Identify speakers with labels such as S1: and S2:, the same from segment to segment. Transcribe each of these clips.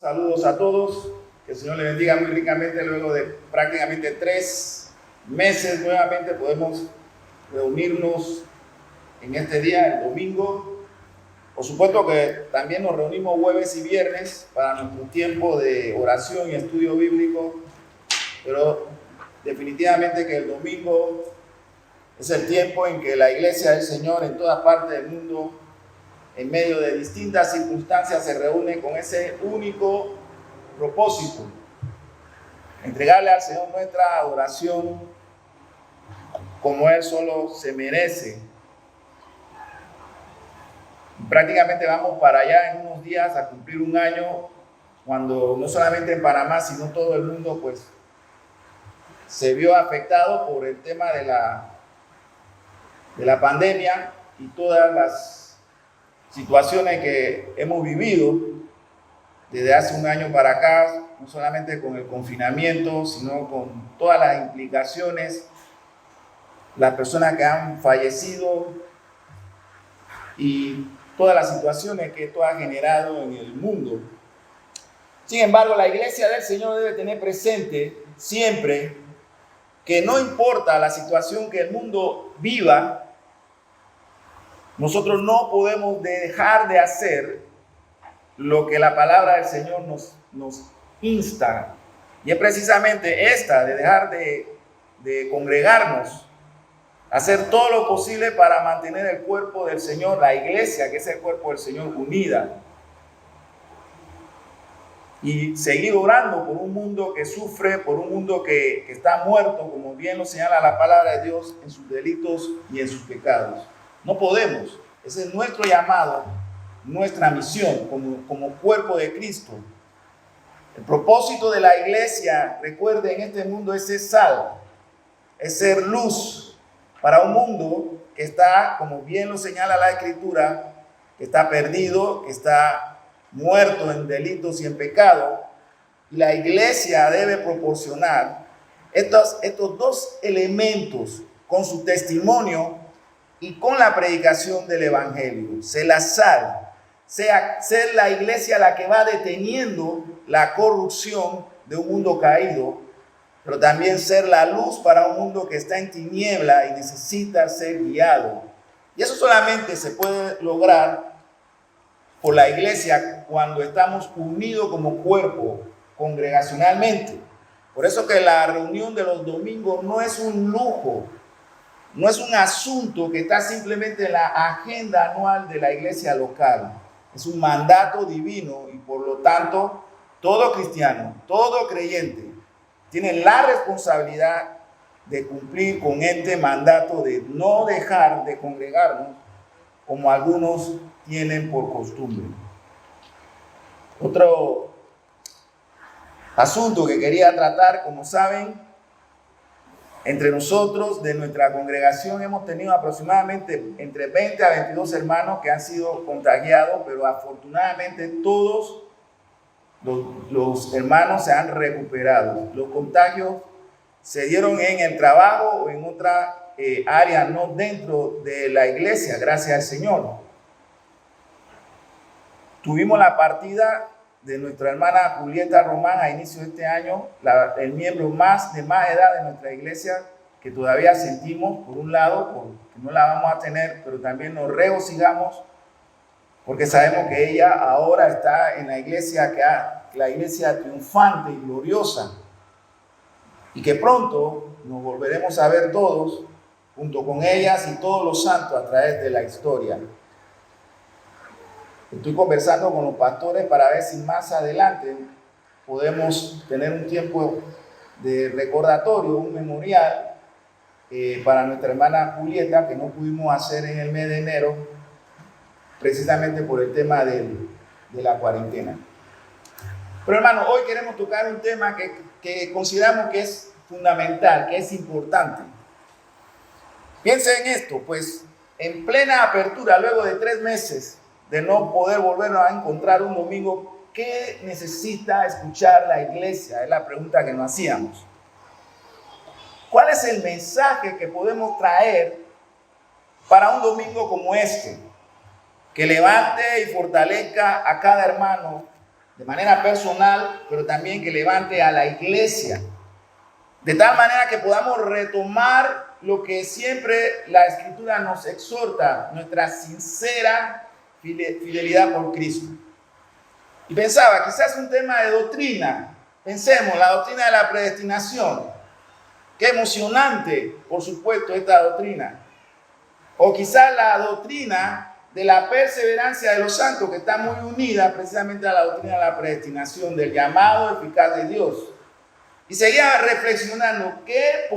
S1: Saludos a todos, que el Señor les bendiga muy ricamente. Luego de prácticamente 3 meses nuevamente podemos reunirnos en este día, el domingo. Por supuesto que también nos reunimos jueves y viernes para nuestro tiempo de oración y estudio bíblico, pero definitivamente que el domingo es el tiempo en que la iglesia del Señor en todas partes del mundo, en medio de distintas circunstancias, se reúne con ese único propósito: entregarle al Señor nuestra adoración como Él solo se merece. Prácticamente vamos para allá en unos días a cumplir un año, cuando no solamente en Panamá, sino todo el mundo pues se vio afectado por el tema de la pandemia y todas las situaciones que hemos vivido desde hace un año para acá, no solamente con el confinamiento, sino con todas las implicaciones, las personas que han fallecido y todas las situaciones que esto ha generado en el mundo. Sin embargo, la iglesia del Señor debe tener presente siempre que no importa la situación que el mundo viva, nosotros no podemos dejar de hacer lo que la palabra del Señor nos insta. Y es precisamente esta, de dejar de congregarnos, hacer todo lo posible para mantener el cuerpo del Señor, la iglesia, que es el cuerpo del Señor, unida. Y seguir orando por un mundo que sufre, por un mundo que está muerto, como bien lo señala la palabra de Dios, en sus delitos y en sus pecados. No podemos. Ese es nuestro llamado, nuestra misión como cuerpo de Cristo. El propósito de la iglesia, recuerde, en este mundo es ser sal, es ser luz para un mundo que está, como bien lo señala la Escritura, que está perdido, que está muerto en delitos y en pecado. Y la iglesia debe proporcionar estos 2 elementos con su testimonio y con la predicación del evangelio. Ser la sal, ser la iglesia la que va deteniendo la corrupción de un mundo caído, pero también ser la luz para un mundo que está en tiniebla y necesita ser guiado. Y eso solamente se puede lograr por la iglesia cuando estamos unidos como cuerpo congregacionalmente. Por eso que la reunión de los domingos no es un lujo, no es un asunto que está simplemente en la agenda anual de la iglesia local. Es un mandato divino y por lo tanto todo cristiano, todo creyente tiene la responsabilidad de cumplir con este mandato de no dejar de congregarnos como algunos tienen por costumbre. Otro asunto que quería tratar, como saben, entre nosotros, de nuestra congregación, hemos tenido aproximadamente entre 20 a 22 hermanos que han sido contagiados, pero afortunadamente todos los hermanos se han recuperado. Los contagios se dieron en el trabajo o en otra área, no dentro de la iglesia, gracias al Señor. Tuvimos la partida de nuestra hermana Julieta Román a inicio de este año, el miembro de más edad de nuestra iglesia, que todavía sentimos, por un lado, porque no la vamos a tener, pero también nos regocijamos porque sabemos que ella ahora está en la iglesia, la iglesia triunfante y gloriosa, y que pronto nos volveremos a ver todos junto con ellas y todos los santos a través de la historia. Estoy conversando con los pastores para ver si más adelante podemos tener un tiempo de recordatorio, un memorial para nuestra hermana Julieta, que no pudimos hacer en el mes de enero, precisamente por el tema de la cuarentena. Pero hermano, hoy queremos tocar un tema que consideramos que es fundamental, que es importante. Piensen en esto, pues en plena apertura, luego de 3 meses de no poder volvernos a encontrar un domingo, ¿qué necesita escuchar la iglesia? Es la pregunta que nos hacíamos. ¿Cuál es el mensaje que podemos traer para un domingo como este? Que levante y fortalezca a cada hermano de manera personal, pero también que levante a la iglesia, de tal manera que podamos retomar lo que siempre la Escritura nos exhorta, nuestra sincera fidelidad por Cristo. Y pensaba, quizás un tema de doctrina. Pensemos, la doctrina de la predestinación. Qué emocionante, por supuesto, esta doctrina. O quizás la doctrina de la perseverancia de los santos, que está muy unida precisamente a la doctrina de la predestinación, del llamado eficaz de Dios. Y seguía reflexionando qué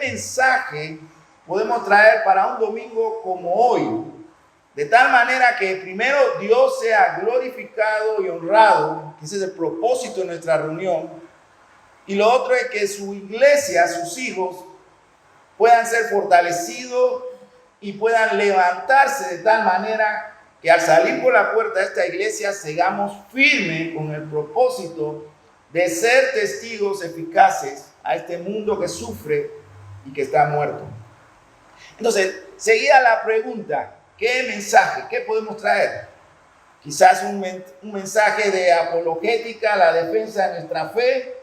S1: mensaje podemos traer para un domingo como hoy, de tal manera que primero Dios sea glorificado y honrado, que ese es el propósito de nuestra reunión, y lo otro es que su iglesia, sus hijos, puedan ser fortalecidos y puedan levantarse de tal manera que al salir por la puerta de esta iglesia sigamos firmes con el propósito de ser testigos eficaces a este mundo que sufre y que está muerto. Entonces, seguía la pregunta, ¿qué mensaje? ¿Qué podemos traer? Quizás un mensaje de apologética, la defensa de nuestra fe.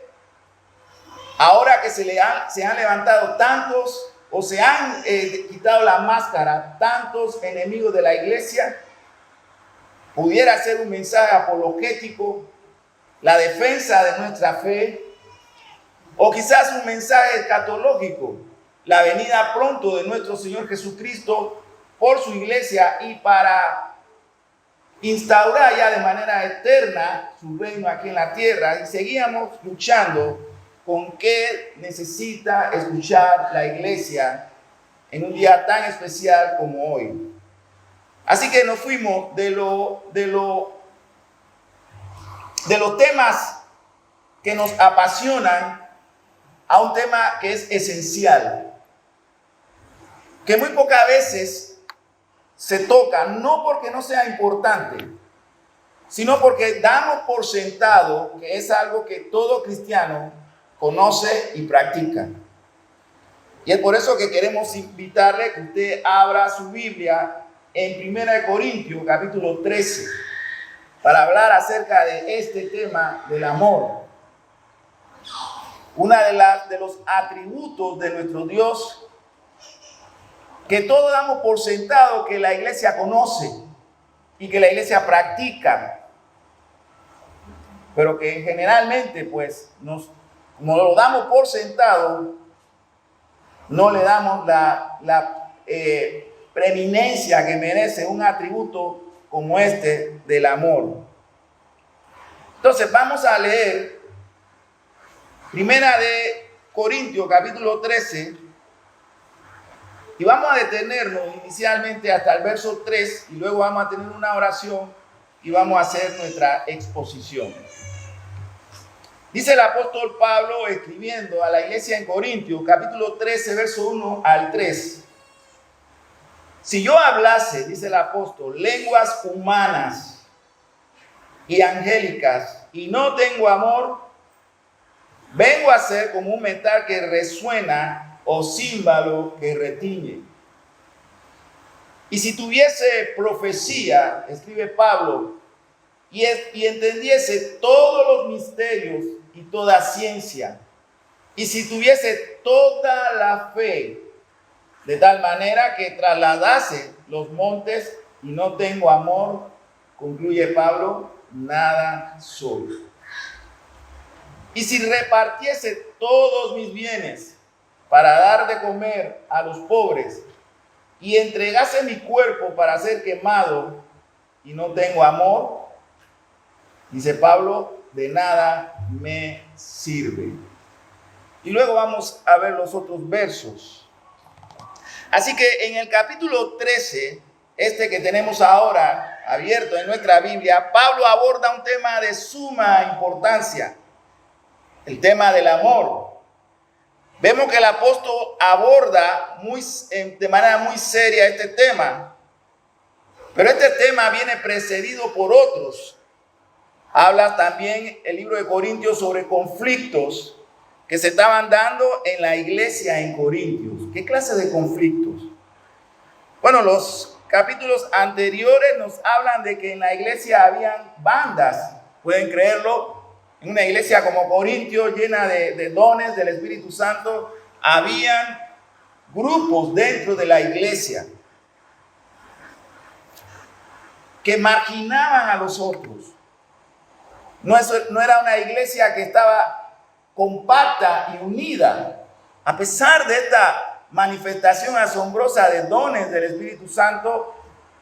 S1: Ahora que se han levantado tantos o se han quitado la máscara tantos enemigos de la iglesia, pudiera ser un mensaje apologético, la defensa de nuestra fe, o quizás un mensaje escatológico, la venida pronto de nuestro Señor Jesucristo por su iglesia y para instaurar ya de manera eterna su reino aquí en la tierra. Y seguíamos luchando con qué necesita escuchar la iglesia en un día tan especial como hoy. Así que nos fuimos de los temas que nos apasionan a un tema que es esencial, que muy pocas veces se toca, no porque no sea importante, sino porque damos por sentado que es algo que todo cristiano conoce y practica. Y es por eso que queremos invitarle que usted abra su Biblia en 1 Corintios capítulo 13 para hablar acerca de este tema del amor. Una de los atributos de nuestro Dios que todos damos por sentado que la iglesia conoce y que la iglesia practica, pero que generalmente pues como lo damos por sentado, no le damos la preeminencia que merece un atributo como este del amor. Entonces vamos a leer 1 Corintios capítulo 13 y vamos a detenernos inicialmente hasta el verso 3 y luego vamos a tener una oración y vamos a hacer nuestra exposición. Dice el apóstol Pablo escribiendo a la iglesia en Corintios, capítulo 13, verso 1 al 3. Si yo hablase, dice el apóstol, lenguas humanas y angélicas y no tengo amor, vengo a ser como un metal que resuena o címbalo que retiñe. Y si tuviese profecía, escribe Pablo, y entendiese todos los misterios y toda ciencia, y si tuviese toda la fe, de tal manera que trasladase los montes y no tengo amor, concluye Pablo, nada soy. Y si repartiese todos mis bienes para dar de comer a los pobres y entregase mi cuerpo para ser quemado y no tengo amor, dice Pablo, de nada me sirve. Y luego vamos a ver los otros versos. Así que en el capítulo 13, este que tenemos ahora abierto en nuestra Biblia, Pablo aborda un tema de suma importancia, el tema del amor. Vemos que el apóstol aborda de manera muy seria este tema, pero este tema viene precedido por otros. Habla también el libro de Corintios sobre conflictos que se estaban dando en la iglesia en Corintios. ¿Qué clase de conflictos? Bueno, los capítulos anteriores nos hablan de que en la iglesia habían bandas pueden creerlo, en una iglesia como Corintio, llena de dones del Espíritu Santo, habían grupos dentro de la iglesia que marginaban a los otros. No era una iglesia que estaba compacta y unida. A pesar de esta manifestación asombrosa de dones del Espíritu Santo,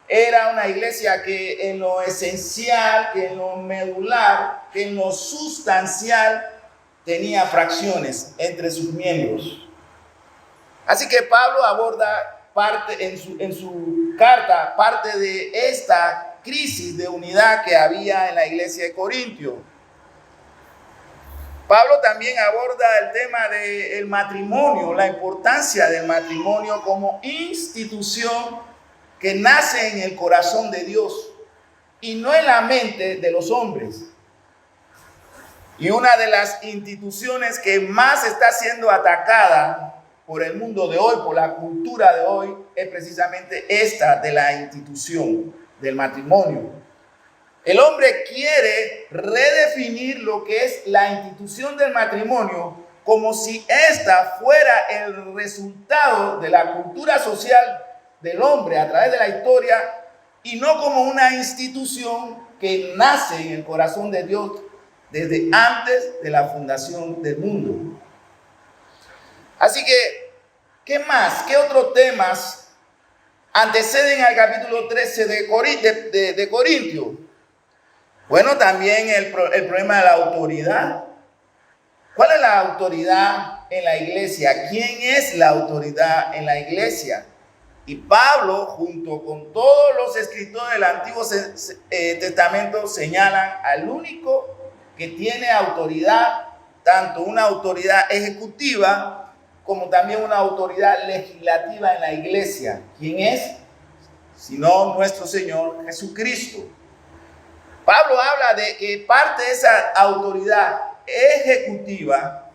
S1: era una iglesia que en lo esencial, que en lo medular, que en lo sustancial tenía fracciones entre sus miembros. Así que Pablo aborda en su carta parte de esta crisis de unidad que había en la iglesia de Corintio. Pablo también aborda el tema del matrimonio, la importancia del matrimonio como institución que nace en el corazón de Dios y no en la mente de los hombres. Y una de las instituciones que más está siendo atacada por el mundo de hoy, por la cultura de hoy, es precisamente esta de la institución del matrimonio. El hombre quiere redefinir lo que es la institución del matrimonio como si esta fuera el resultado de la cultura social del hombre a través de la historia y no como una institución que nace en el corazón de Dios desde antes de la fundación del mundo. Así que, ¿qué más? ¿Qué otros temas anteceden al capítulo 13 de Corintios? Bueno, también el problema de la autoridad. ¿Cuál es la autoridad en la iglesia? ¿Quién es la autoridad en la iglesia? Y Pablo, junto con todos los escritores del Antiguo Testamento, señalan al único que tiene autoridad, tanto una autoridad ejecutiva como también una autoridad legislativa en la iglesia. ¿Quién es? Sino nuestro Señor Jesucristo. Pablo habla de que parte de esa autoridad ejecutiva,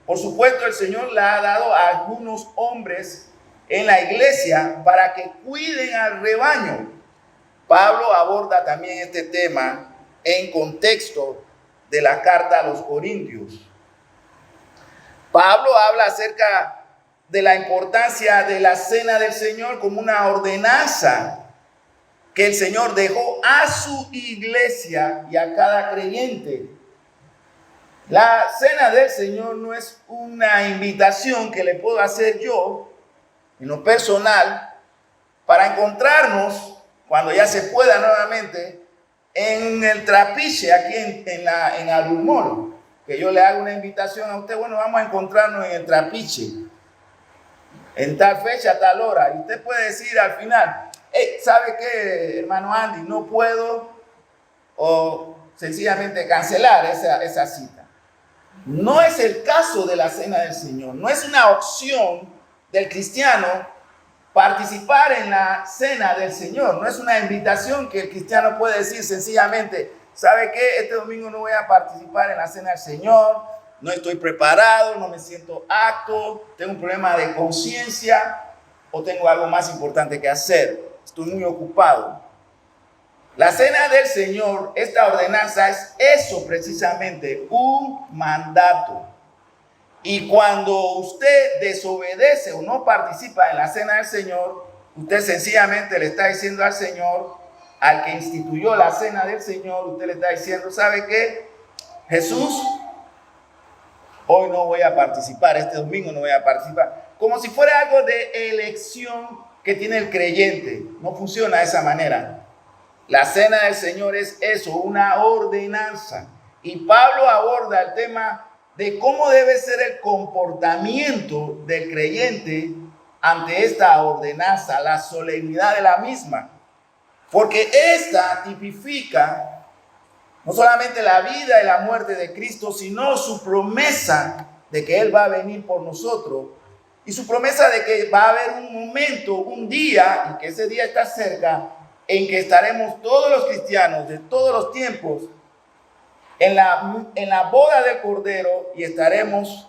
S1: por supuesto, el Señor le ha dado a algunos hombres en la iglesia para que cuiden al rebaño. Pablo aborda también este tema en contexto de la carta a los Corintios. Pablo habla acerca de la importancia de la cena del Señor como una ordenanza que el Señor dejó a su iglesia y a cada creyente. La cena del Señor no es una invitación que le puedo hacer yo en lo personal para encontrarnos cuando ya se pueda nuevamente en el trapiche aquí en Alumor, que yo le hago una invitación a usted, bueno, vamos a encontrarnos en el trapiche en tal fecha, tal hora, y usted puede decir al final, ¿sabe qué, hermano Andy? No puedo, o sencillamente cancelar esa cita. No es el caso de la cena del Señor, no es una opción del cristiano participar en la cena del Señor. No es una invitación que el cristiano puede decir sencillamente, ¿sabe qué? Este domingo no voy a participar en la cena del Señor, no estoy preparado, no me siento apto, tengo un problema de conciencia o tengo algo más importante que hacer, estoy muy ocupado. La cena del Señor, esta ordenanza es eso precisamente, un mandato. Y cuando usted desobedece o no participa en la cena del Señor, usted sencillamente le está diciendo al Señor, al que instituyó la cena del Señor, usted le está diciendo, ¿sabe qué? Jesús, hoy no voy a participar, este domingo no voy a participar. Como si fuera algo de elección que tiene el creyente. No funciona de esa manera. La cena del Señor es eso, una ordenanza. Y Pablo aborda el tema de cómo debe ser el comportamiento del creyente ante esta ordenanza, la solemnidad de la misma. Porque esta tipifica no solamente la vida y la muerte de Cristo, sino su promesa de que Él va a venir por nosotros y su promesa de que va a haber un momento, un día, y que ese día está cerca, en que estaremos todos los cristianos de todos los tiempos en la boda del Cordero y estaremos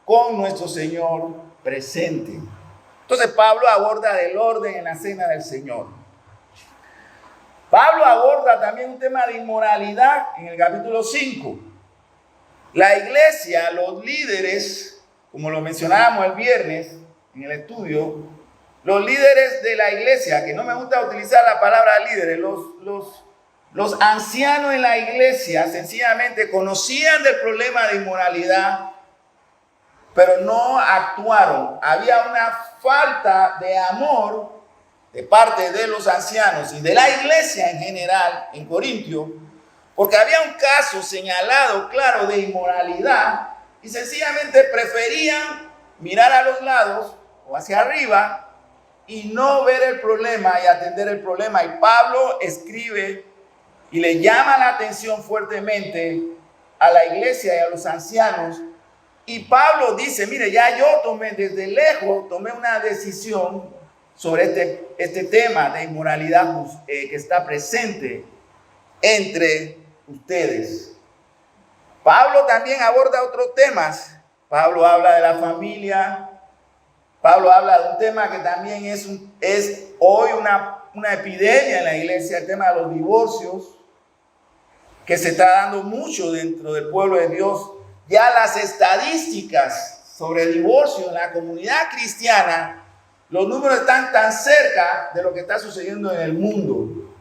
S1: con nuestro Señor presente. Entonces Pablo aborda del orden en la cena del Señor. Pablo aborda también un tema de inmoralidad en el capítulo 5. La iglesia, los líderes, como lo mencionábamos el viernes en el estudio, los líderes de la iglesia, que no me gusta utilizar la palabra líderes, los ancianos en la iglesia sencillamente conocían del problema de inmoralidad, pero no actuaron. Había una falta de amor de parte de los ancianos y de la iglesia en general en Corintio, porque había un caso señalado, claro, de inmoralidad y sencillamente preferían mirar a los lados o hacia arriba y no ver el problema y atender el problema. Y Pablo escribe y le llama la atención fuertemente a la iglesia y a los ancianos. Y Pablo dice, mire, ya yo desde lejos tomé una decisión sobre este tema de inmoralidad que está presente entre ustedes. Pablo también aborda otros temas. Pablo habla de la familia. Pablo habla de un tema que también es hoy una epidemia en la iglesia, el tema de los divorcios, que se está dando mucho dentro del pueblo de Dios. Ya las estadísticas sobre el divorcio en la comunidad cristiana, los números están tan cerca de lo que está sucediendo en el mundo.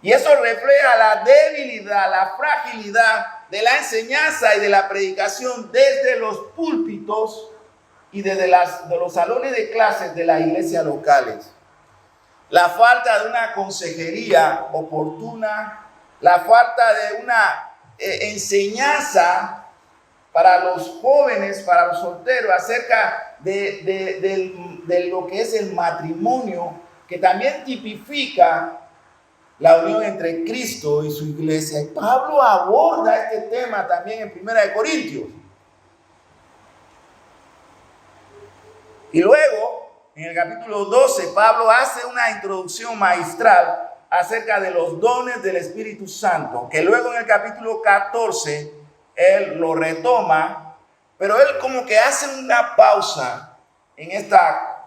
S1: Y eso refleja la debilidad, la fragilidad de la enseñanza y de la predicación desde los púlpitos y desde los salones de clases de las iglesias locales. La falta de una consejería oportuna, la falta de una enseñanza para los jóvenes, para los solteros, acerca de lo que es el matrimonio, que también tipifica la unión entre Cristo y su iglesia. Y Pablo aborda este tema también en 1 Corintios. Y luego, en el capítulo 12, Pablo hace una introducción magistral acerca de los dones del Espíritu Santo, que luego en el capítulo 14, él lo retoma, pero él como que hace una pausa en esta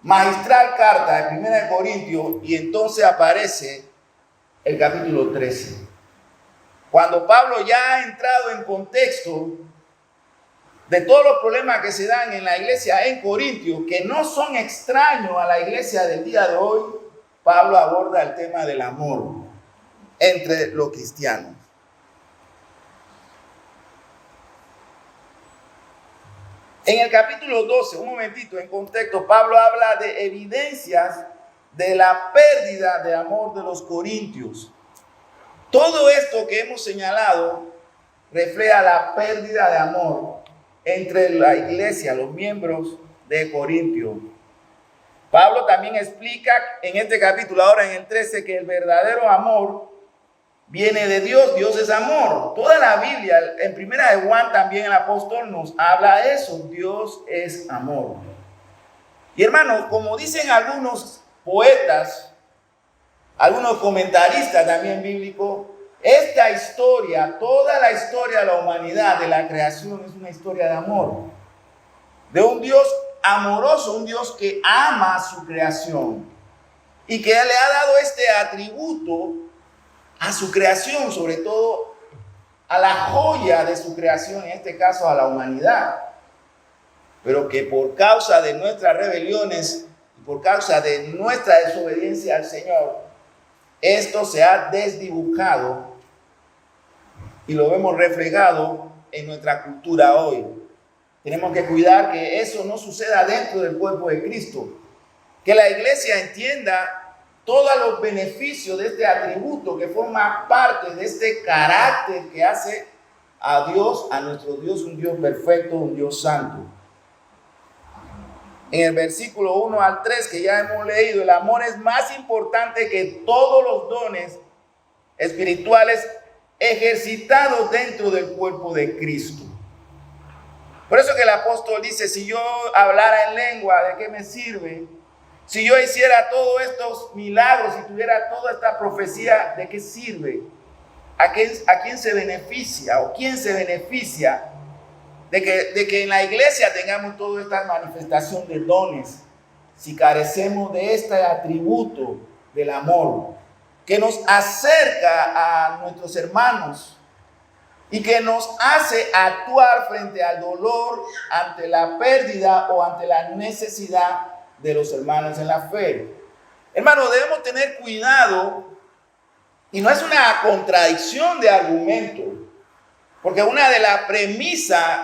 S1: magistral carta de 1 Corintios y entonces aparece el capítulo 13. Cuando Pablo ya ha entrado en contexto de todos los problemas que se dan en la iglesia en Corintios, que no son extraños a la iglesia del día de hoy, Pablo aborda el tema del amor entre los cristianos. En el capítulo 12, un momentito, en contexto, Pablo habla de evidencias de la pérdida de amor de los corintios. Todo esto que hemos señalado refleja la pérdida de amor entre la iglesia, los miembros de Corintio. Pablo también explica en este capítulo, ahora en el 13, que el verdadero amor viene de Dios. Dios es amor. Toda la Biblia, en 1 de Juan también el apóstol nos habla de eso. Dios es amor. Y hermanos, como dicen algunos poetas, algunos comentaristas también bíblicos, esta historia, toda la historia de la humanidad, de la creación, es una historia de amor. De un Dios amoroso, un Dios que ama a su creación y que le ha dado este atributo a su creación, sobre todo a la joya de su creación, en este caso a la humanidad, pero que por causa de nuestras rebeliones y por causa de nuestra desobediencia al Señor, esto se ha desdibujado y lo vemos reflejado en nuestra cultura hoy. Tenemos que cuidar que eso no suceda dentro del cuerpo de Cristo, que la iglesia entienda todos los beneficios de este atributo que forma parte de este carácter que hace a Dios, a nuestro Dios, un Dios perfecto, un Dios santo. En el versículo 1 al 3 que ya hemos leído, el amor es más importante que todos los dones espirituales ejercitados dentro del cuerpo de Cristo. Por eso que el apóstol dice, si yo hablara en lengua, ¿de qué me sirve? Si yo hiciera todos estos milagros, si tuviera toda esta profecía, ¿de qué sirve? ¿A quién se beneficia o quién se beneficia de que en la iglesia tengamos toda esta manifestación de dones si carecemos de este atributo del amor? que nos acerca a nuestros hermanos y que nos hace actuar frente al dolor, ante la pérdida o ante la necesidad de los hermanos en la fe. Hermanos, debemos tener cuidado, y no es una contradicción de argumento, porque una de las premisas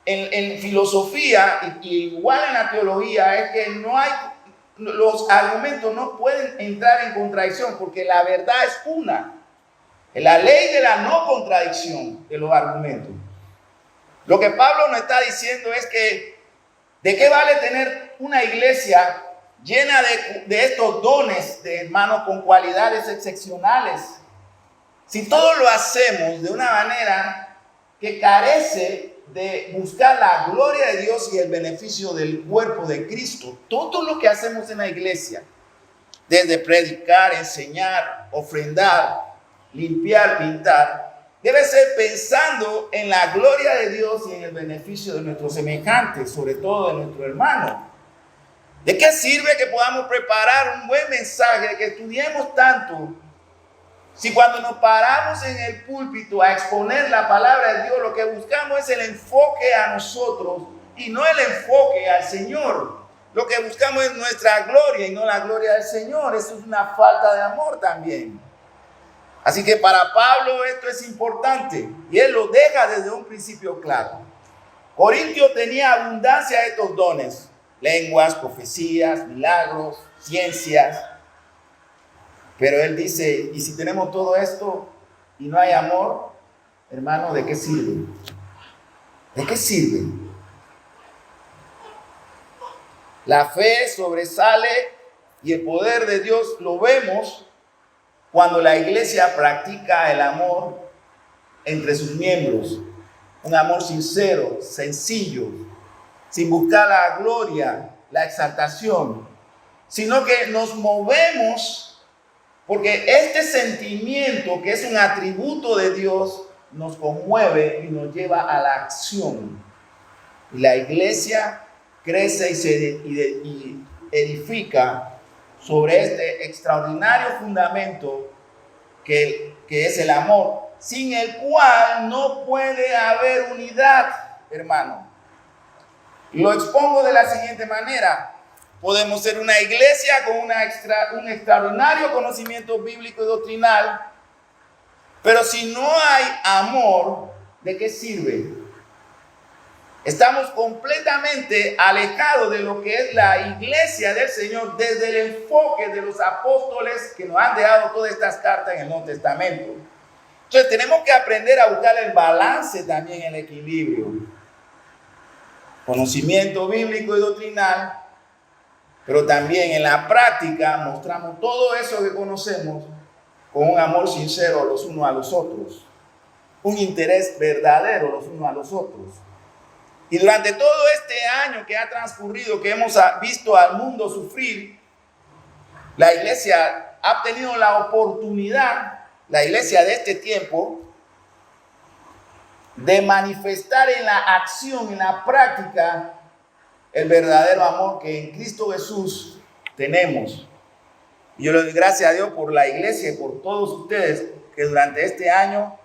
S1: en filosofía y igual en la teología es que los argumentos no pueden entrar en contradicción, porque la verdad es una. La ley de la no contradicción de los argumentos. Lo que Pablo nos está diciendo es que ¿de qué vale tener una iglesia llena de estos dones de hermanos con cualidades excepcionales si todos lo hacemos de una manera que carece de buscar la gloria de Dios y el beneficio del cuerpo de Cristo? Todo lo que hacemos en la iglesia, desde predicar, enseñar, ofrendar, limpiar, pintar, debe ser pensando en la gloria de Dios y en el beneficio de nuestros semejantes, sobre todo de nuestro hermano. ¿De qué sirve que podamos preparar un buen mensaje, que estudiemos tanto, si cuando nos paramos en el púlpito a exponer la palabra de Dios, lo que buscamos es el enfoque a nosotros y no el enfoque al Señor? Lo que buscamos es nuestra gloria y no la gloria del Señor. Eso es una falta de amor también. Así que para Pablo esto es importante y él lo deja desde un principio claro. Corintio tenía abundancia de estos dones: lenguas, profecías, milagros, ciencias. Pero él dice, y si tenemos todo esto y no hay amor, hermano, ¿de qué sirve? ¿De qué sirve? La fe sobresale y el poder de Dios lo vemos cuando la iglesia practica el amor entre sus miembros. Un amor sincero, sencillo, sin buscar la gloria, la exaltación, sino que nos movemos porque este sentimiento, que es un atributo de Dios, nos conmueve y nos lleva a la acción. Y la iglesia crece y edifica sobre este extraordinario fundamento que es el amor, sin el cual no puede haber unidad, hermano. Lo expongo de la siguiente manera: podemos ser una iglesia con un extraordinario conocimiento bíblico y doctrinal, pero si no hay amor, ¿de qué sirve? Estamos completamente alejados de lo que es la iglesia del Señor desde el enfoque de los apóstoles que nos han dejado todas estas cartas en el Nuevo Testamento. Entonces tenemos que aprender a buscar el balance también, el equilibrio. Conocimiento bíblico y doctrinal, pero también en la práctica mostramos todo eso que conocemos con un amor sincero los unos a los otros, un interés verdadero los unos a los otros. Y durante todo este año que ha transcurrido, que hemos visto al mundo sufrir, la iglesia ha tenido la oportunidad, la iglesia de este tiempo, de manifestar en la acción, en la práctica, el verdadero amor que en Cristo Jesús tenemos. Y yo le doy gracias a Dios por la iglesia y por todos ustedes que durante este año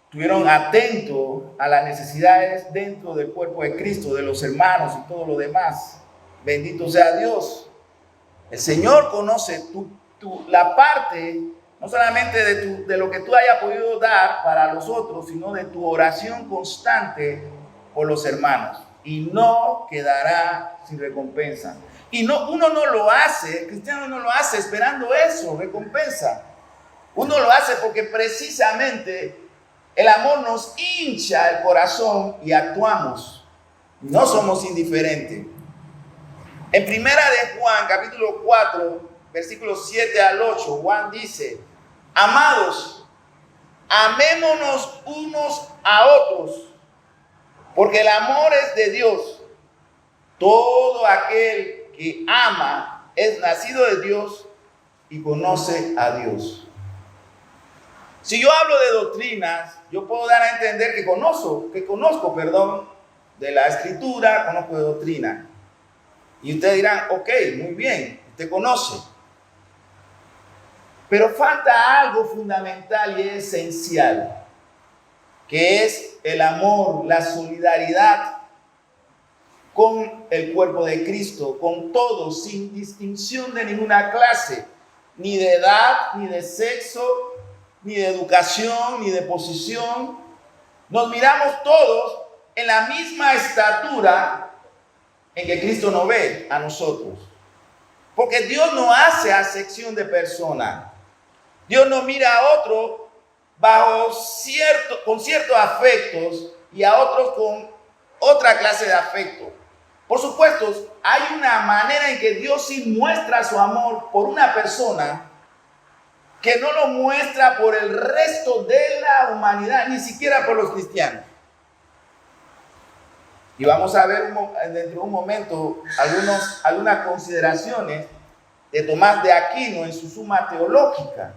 S1: estuvieron atentos a las necesidades dentro del cuerpo de Cristo, de los hermanos y todo lo demás. Bendito sea Dios. El Señor conoce la parte, no solamente de lo que tú hayas podido dar para los otros, sino de tu oración constante por los hermanos. Y no quedará sin recompensa. Y uno no lo hace, el cristiano no lo hace esperando eso, recompensa. Uno lo hace porque precisamente el amor nos hincha el corazón y actuamos. No somos indiferentes. En primera de Juan, capítulo 4, versículos 7 al 8, Juan dice: amados, amémonos unos a otros, porque el amor es de Dios. Todo aquel que ama es nacido de Dios y conoce a Dios. Si yo hablo de doctrinas, yo puedo dar a entender que conozco, de la escritura, conozco de doctrina. Y ustedes dirán, ok, muy bien, usted conoce. Pero falta algo fundamental y esencial, que es el amor, la solidaridad con el cuerpo de Cristo, con todos, sin distinción de ninguna clase, ni de edad, ni de sexo, ni de educación, ni de posición. Nos miramos todos en la misma estatura en que Cristo nos ve a nosotros. Porque Dios no hace acepción de persona. Dios no mira a otro con ciertos afectos y a otros con otra clase de afecto. Por supuesto, hay una manera en que Dios sí muestra su amor por una persona que no lo muestra por el resto de la humanidad, ni siquiera por los cristianos. Y vamos a ver dentro de un momento algunas consideraciones de Tomás de Aquino en su Suma Teológica.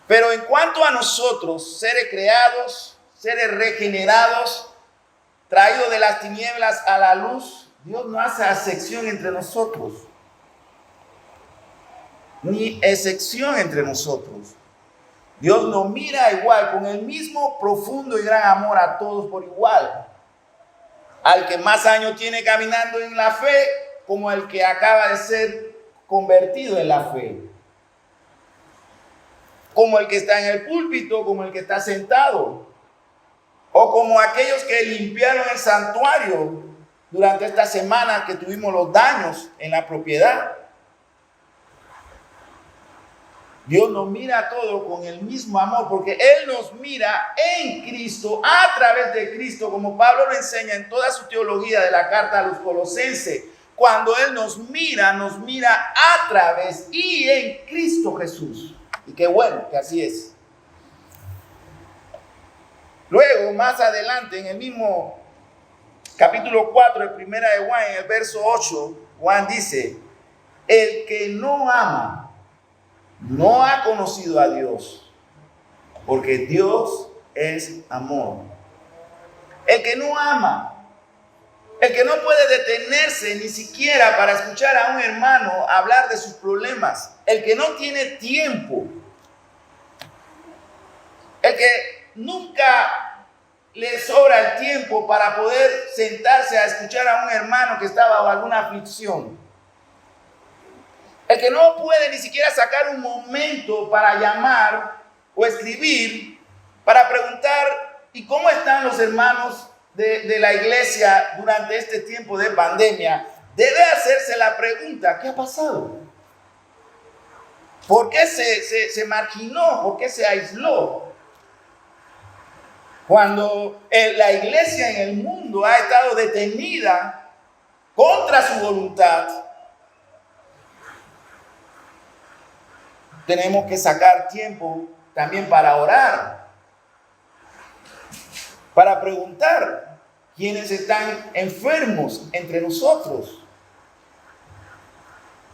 S1: Pero en cuanto a nosotros, seres creados, seres regenerados, traídos de las tinieblas a la luz, Dios no hace acepción entre nosotros, ni excepción entre nosotros. Dios nos mira igual, con el mismo profundo y gran amor a todos por igual. Al que más años tiene caminando en la fe, como el que acaba de ser convertido en la fe. Como el que está en el púlpito, como el que está sentado. O como aquellos que limpiaron el santuario durante esta semana que tuvimos los daños en la propiedad. Dios nos mira a todos con el mismo amor, porque Él nos mira en Cristo, a través de Cristo, como Pablo lo enseña en toda su teología de la carta a los Colosenses. Cuando Él nos mira a través y en Cristo Jesús. Y qué bueno que así es. Luego, más adelante, en el mismo capítulo 4, de primera de Juan, en el verso 8, Juan dice: el que no ama no ha conocido a Dios, porque Dios es amor. El que no ama, el que no puede detenerse ni siquiera para escuchar a un hermano hablar de sus problemas, el que no tiene tiempo, el que nunca le sobra el tiempo para poder sentarse a escuchar a un hermano que está bajo alguna aflicción, el que no puede ni siquiera sacar un momento para llamar o escribir, para preguntar: ¿y cómo están los hermanos de la iglesia durante este tiempo de pandemia? Debe hacerse la pregunta: ¿qué ha pasado? ¿Por qué se marginó? ¿Por qué se aisló? Cuando la iglesia en el mundo ha estado detenida contra su voluntad, tenemos que sacar tiempo también para orar, para preguntar quiénes están enfermos entre nosotros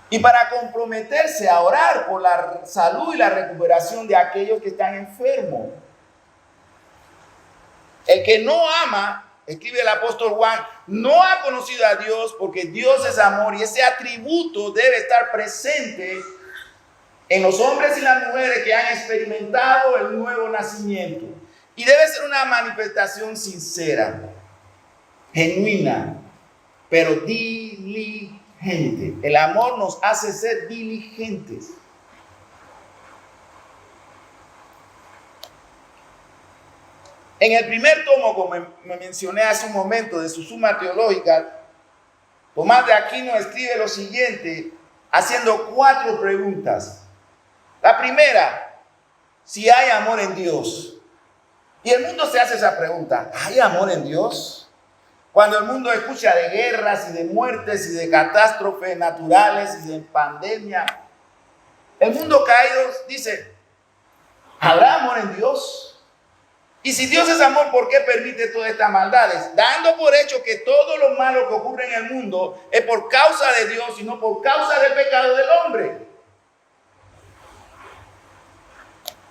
S1: y para comprometerse a orar por la salud y la recuperación de aquellos que están enfermos. El que no ama, escribe el apóstol Juan, no ha conocido a Dios, porque Dios es amor y ese atributo debe estar presente en los hombres y las mujeres que han experimentado el nuevo nacimiento. Y debe ser una manifestación sincera, genuina, pero diligente. El amor nos hace ser diligentes. En el primer tomo, como me mencioné hace un momento, de su Suma Teológica, Tomás de Aquino escribe lo siguiente, haciendo 4 preguntas. La primera: si hay amor en Dios. Y el mundo se hace esa pregunta: ¿hay amor en Dios? Cuando el mundo escucha de guerras y de muertes y de catástrofes naturales y de pandemia, el mundo caído dice: ¿habrá amor en Dios? Y si Dios es amor, ¿por qué permite todas estas maldades? Dando por hecho que todo lo malo que ocurre en el mundo es por causa de Dios y no por causa del pecado del hombre.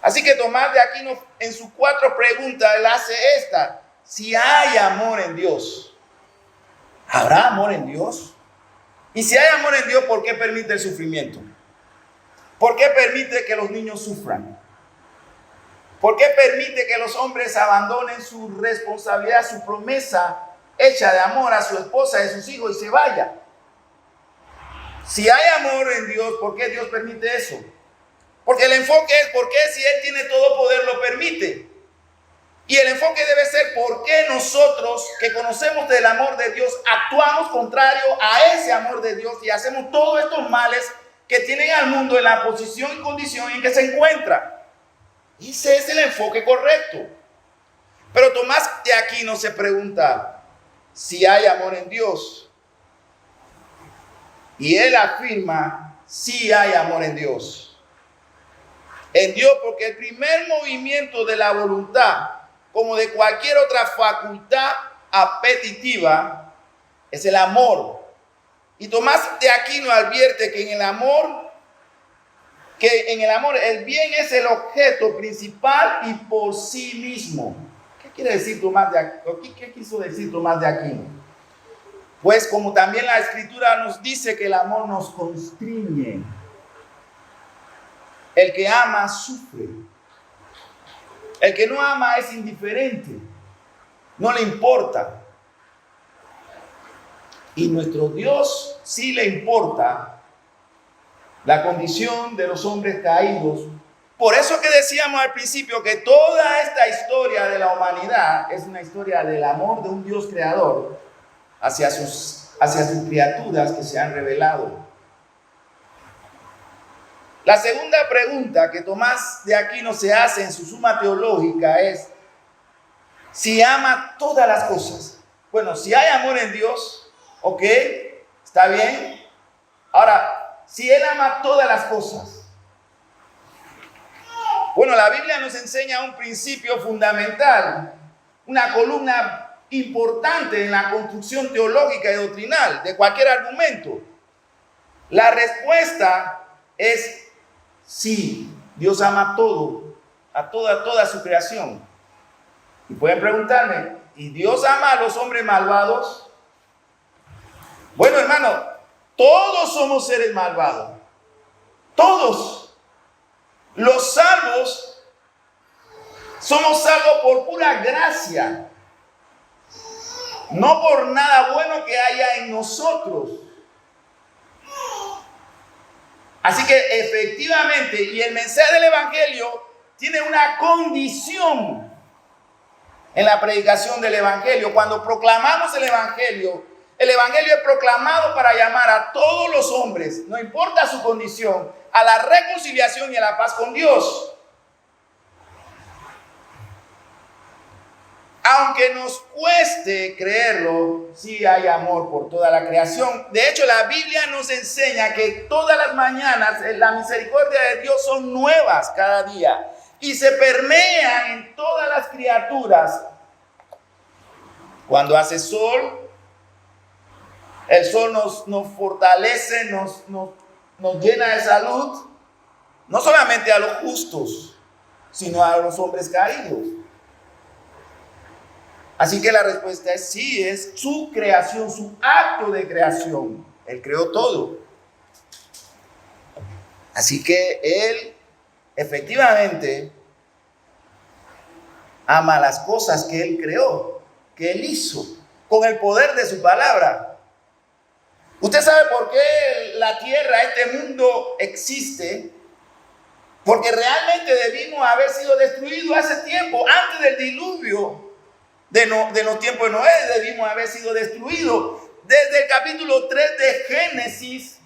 S1: Así que Tomás de Aquino, en sus 4 preguntas, él hace esta: si hay amor en Dios, ¿habrá amor en Dios? Y si hay amor en Dios, ¿por qué permite el sufrimiento? ¿Por qué permite que los niños sufran? ¿Por qué permite que los hombres abandonen su responsabilidad, su promesa hecha de amor a su esposa y a sus hijos y se vaya? Si hay amor en Dios, ¿por qué Dios permite eso? Porque el enfoque es ¿por qué si Él tiene todo poder lo permite? Y el enfoque debe ser ¿por qué nosotros que conocemos del amor de Dios actuamos contrario a ese amor de Dios y hacemos todos estos males que tienen al mundo en la posición y condición en que se encuentra? Ese es el enfoque correcto. Pero Tomás de Aquino se pregunta si hay amor en Dios. Y él afirma si hay amor en Dios. En Dios, porque el primer movimiento de la voluntad, como de cualquier otra facultad apetitiva, es el amor. Y Tomás de Aquino advierte que en el amor el bien es el objeto principal y por sí mismo. ¿Qué quiere decir Tomás de Aquino? ¿Qué quiso decir Tomás de Aquino? Pues como también la Escritura nos dice que el amor nos constriñe. El que ama sufre. El que no ama es indiferente. No le importa. Y nuestro Dios sí le importa la condición de los hombres caídos. Por eso que decíamos al principio que toda esta historia de la humanidad es una historia del amor de un Dios creador hacia sus criaturas que se han revelado. La segunda pregunta que Tomás de Aquino se hace en su Suma Teológica es si ama todas las cosas. Bueno, si hay amor en Dios, ok, está bien. Ahora, si Él ama todas las cosas. Bueno, la Biblia nos enseña un principio fundamental, una columna importante en la construcción teológica y doctrinal de cualquier argumento. La respuesta es sí, Dios ama todo, a toda su creación. Y pueden preguntarme, ¿y Dios ama a los hombres malvados? Bueno, hermano, todos somos seres malvados. Todos. Los salvos somos salvos por pura gracia. No por nada bueno que haya en nosotros. Así que efectivamente, y el mensaje del Evangelio tiene una condición en la predicación del Evangelio. Cuando proclamamos el Evangelio es proclamado para llamar a todos los hombres, no importa su condición, a la reconciliación y a la paz con Dios. Aunque nos cueste creerlo, sí hay amor por toda la creación. De hecho, la Biblia nos enseña que todas las mañanas la misericordia de Dios son nuevas cada día y se permean en todas las criaturas. Cuando hace sol, el sol nos fortalece, nos llena de salud, no solamente a los justos, sino a los hombres caídos. Así que la respuesta es sí, es su creación, su acto de creación. Él creó todo. Así que Él efectivamente ama las cosas que Él creó, que Él hizo, con el poder de su palabra. ¿Usted sabe por qué la tierra, este mundo existe? Porque realmente debimos haber sido destruidos hace tiempo, antes del diluvio de los tiempos de Noé, debimos haber sido destruidos. Desde el capítulo 3 de Génesis,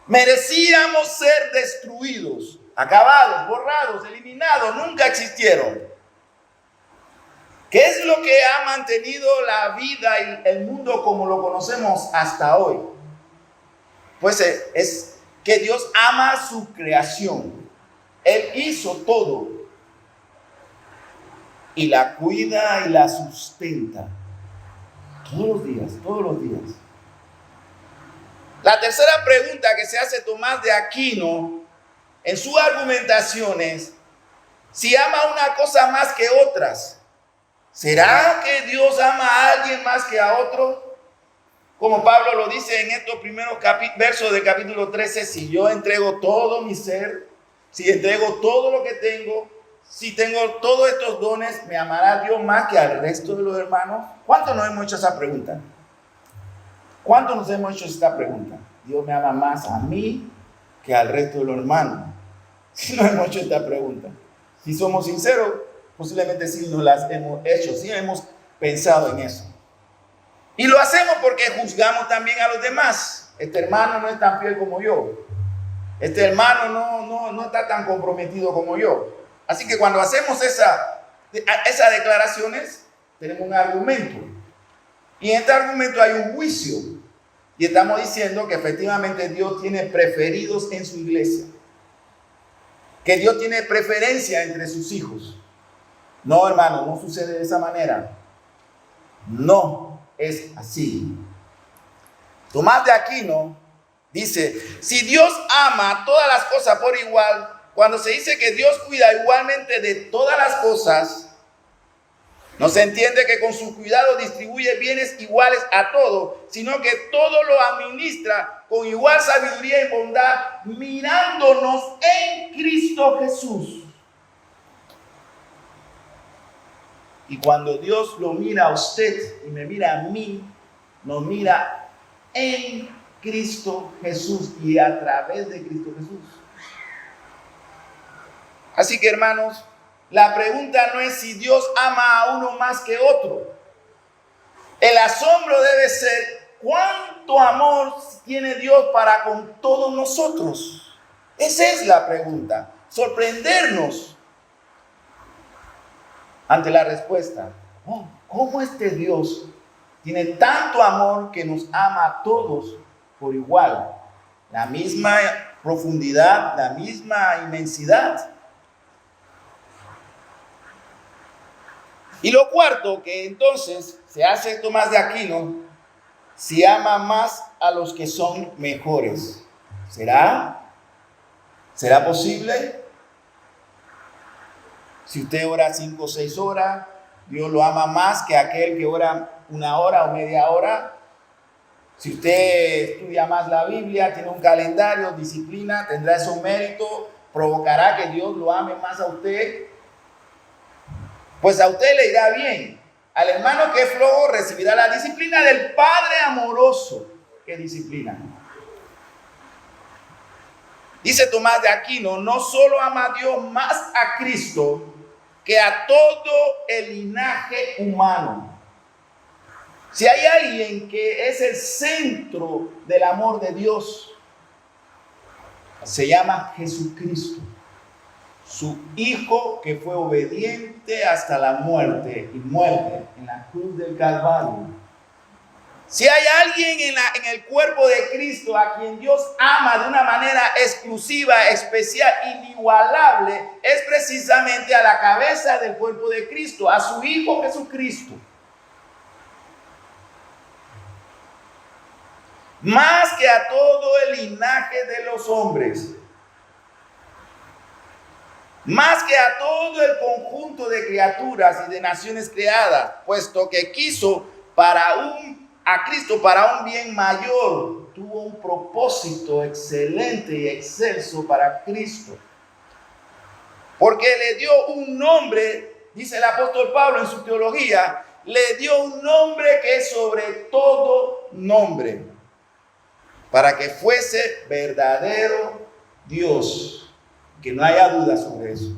S1: merecíamos ser destruidos, acabados, borrados, eliminados, nunca existieron. ¿Qué es lo que ha mantenido la vida y el mundo como lo conocemos hasta hoy? Pues es que Dios ama su creación. Él hizo todo y la cuida y la sustenta todos los días, todos los días. La tercera pregunta que se hace Tomás de Aquino en su argumentación es si ama una cosa más que otras. ¿Será que Dios ama a alguien más que a otro? Como Pablo lo dice en estos primeros versos del capítulo 13, si yo entrego todo mi ser, si entrego todo lo que tengo, si tengo todos estos dones, ¿me amará Dios más que al resto de los hermanos? ¿Cuántos nos hemos hecho esa pregunta? ¿Cuántos nos hemos hecho esta pregunta? ¿Dios me ama más a mí que al resto de los hermanos? Si nos hemos hecho esta pregunta. Si somos sinceros, posiblemente sí nos las hemos hecho, sí hemos pensado en eso. Y lo hacemos porque juzgamos también a los demás. Este hermano no es tan fiel como yo. Este hermano no está tan comprometido como yo. Así que cuando hacemos esas declaraciones, tenemos un argumento. Y en este argumento hay un juicio. Y estamos diciendo que efectivamente Dios tiene preferidos en su iglesia. Que Dios tiene preferencia entre sus hijos. No, hermano, no sucede de esa manera. No es así. Tomás de Aquino dice, si Dios ama todas las cosas por igual, cuando se dice que Dios cuida igualmente de todas las cosas, no se entiende que con su cuidado distribuye bienes iguales a todos, sino que todo lo administra con igual sabiduría y bondad, mirándonos en Cristo Jesús. Y cuando Dios lo mira a usted y me mira a mí, nos mira en Cristo Jesús y a través de Cristo Jesús. Así que, hermanos, la pregunta no es si Dios ama a uno más que otro. El asombro debe ser cuánto amor tiene Dios para con todos nosotros. Esa es la pregunta. Sorprendernos ante la respuesta. Oh, ¿cómo este Dios tiene tanto amor que nos ama a todos por igual? La misma profundidad, la misma inmensidad. Y lo cuarto, que entonces se hace Tomás de Aquino, si ama más a los que son mejores. ¿Será posible? Si usted ora 5 o 6 horas, Dios lo ama más que aquel que ora 1 hora o media hora. Si usted estudia más la Biblia, tiene un calendario, disciplina, tendrá esos méritos, provocará que Dios lo ame más a usted. Pues a usted le irá bien. Al hermano que es flojo recibirá la disciplina del Padre amoroso. ¿Qué disciplina? Dice Tomás de Aquino, no solo ama a Dios más a Cristo que a todo el linaje humano. Si hay alguien que es el centro del amor de Dios, se llama Jesucristo. Su Hijo que fue obediente hasta la muerte y muerte en la cruz del Calvario. Si hay alguien en el cuerpo de Cristo a quien Dios ama de una manera exclusiva, especial, inigualable, es precisamente a la cabeza del cuerpo de Cristo, a su Hijo Jesucristo. Más que a todo el linaje de los hombres. Más que a todo el conjunto de criaturas y de naciones creadas, puesto que quiso a Cristo para un bien mayor, tuvo un propósito excelente y excelso para Cristo. Porque le dio un nombre, dice el apóstol Pablo en su teología, le dio un nombre que es sobre todo nombre, para que fuese verdadero Dios. Que no haya duda sobre eso.